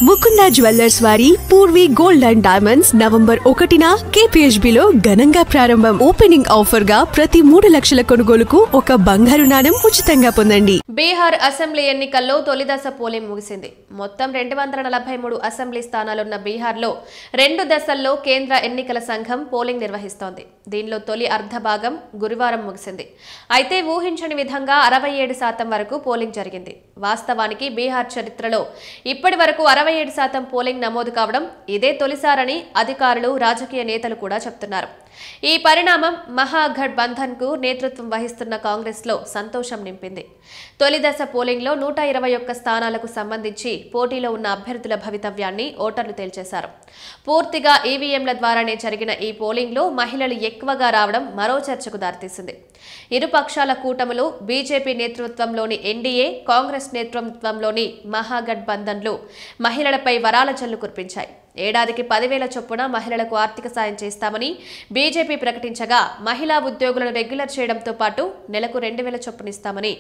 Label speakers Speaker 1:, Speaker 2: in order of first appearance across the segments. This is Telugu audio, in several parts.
Speaker 1: ముకుంద జ్యువెల్లర్స్ వారి Poorvi gold and diamonds November 1న KPHB లో ఘనంగా ప్రారంభం. ఓపెనింగ్ ఆఫర్ గా ప్రతి 3 లక్షల కొనుగోలుకు ఒక బంగారు నాణెం ఉచితంగా పొందండి.
Speaker 2: బీహార్ అసెంబ్లీ ఎన్నికల్లో తొలిదశ పోలింగ్ ముగిసింది. మొత్తం 243 అసెంబ్లీ స్థానాలున్న బీహార్లో 2 దశల్లో కేంద్ర ఎన్నికల సంఘం పోలింగ్ నిర్వహిస్తోంది. దీనిలో తొలి అర్ధ భాగం గురువారం ముగిసింది. అయితే ఊహించని విధంగా 67% వరకు పోలింగ్ జరిగింది. వాస్తవానికి బీహార్ చరిత్రలో ఇప్పటి వరకు 67% పోలింగ్ నమోదు కావడం ఇదే తొలిసారని అధికారులు, రాజకీయ నేతలు కూడా చెప్తున్నారు. ఈ పరిణామం మహాగఠబంధన్ కు నేతృత్వం వహిస్తున్న కాంగ్రెస్ లో సంతోషం నింపింది. తొలి దశ పోలింగ్ లో 121 స్థానాలకు సంబంధించి పోటీలో ఉన్న అభ్యర్థుల భవితవ్యాన్ని ఓటర్లు తేల్చేశారు. పూర్తిగా ఈవీఎంల ద్వారానే జరిగిన ఈ పోలింగ్ లో మహిళలు ఎక్కువగా రావడం మరో చర్చకు దారితీసింది. ఇరు పక్షాల కూటములు బీజేపీ నేతృత్వంలోని ఎన్డీఏ, కాంగ్రెస్ నేతృత్వంలోని మహాగఠబంధన్లు మహిళలపై వరాల జల్లు కురిపించాయి. ఏడాదికి 10,000 చొప్పున మహిళలకు ఆర్థిక సాయం చేస్తామని బీజేపీ ప్రకటించగా, మహిళా ఉద్యోగులను రెగ్యులర్ చేయడంతో పాటు నెలకు 2,000 చొప్పునిస్తామని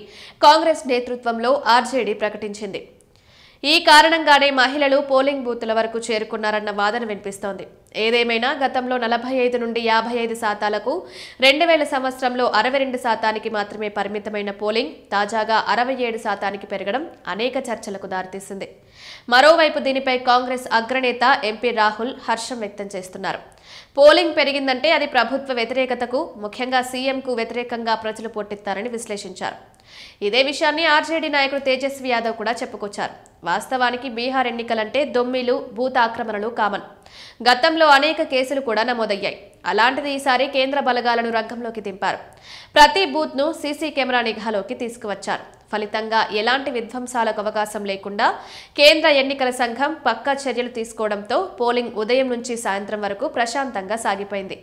Speaker 2: కాంగ్రెస్ నేతృత్వంలో ఆర్జేడీ ప్రకటించింది. ఈ కారణంగానే మహిళలు పోలింగ్ బూతుల వరకు చేరుకున్నారన్న వాదన వినిపిస్తోంది. ఏదేమైనా గతంలో 45 నుండి 55%, 2000 సంవత్సరంలో 62% మాత్రమే పరిమితమైన పోలింగ్ తాజాగా 67% పెరగడం అనేక చర్చలకు దారితీసింది. మరోవైపు దీనిపై కాంగ్రెస్ అగ్రనేత ఎంపీ రాహుల్ హర్షం వ్యక్తం చేస్తున్నారు. పోలింగ్ పెరిగిందంటే అది ప్రభుత్వ వ్యతిరేకతకు, ముఖ్యంగా సీఎంకు వ్యతిరేకంగా ప్రజలు పోటెత్తారని విశ్లేషించారు. ఇదే విషయాన్ని ఆర్జేడీ నాయకుడు తేజస్వి యాదవ్ కూడా చెప్పుకొచ్చారు. వాస్తవానికి బీహార్ ఎన్నికలంటే దొమ్మిలు, భూత ఆక్రమణలు కామన్. గతంలో అనేక కేసులు కూడా నమోదయ్యాయి. అలాంటిది ఈసారి కేంద్ర బలగాలను రంగంలోకి దింపారు. ప్రతి బూత్ ను సీసీ కెమెరా నిఘాలోకి తీసుకువచ్చారు. ఫలితంగా ఎలాంటి విధ్వంసాలకు అవకాశం లేకుండా కేంద్ర ఎన్నికల సంఘం పక్కా చర్యలు తీసుకోవడంతో పోలింగ్ ఉదయం నుంచి సాయంత్రం వరకు ప్రశాంతంగా సాగిపోయింది.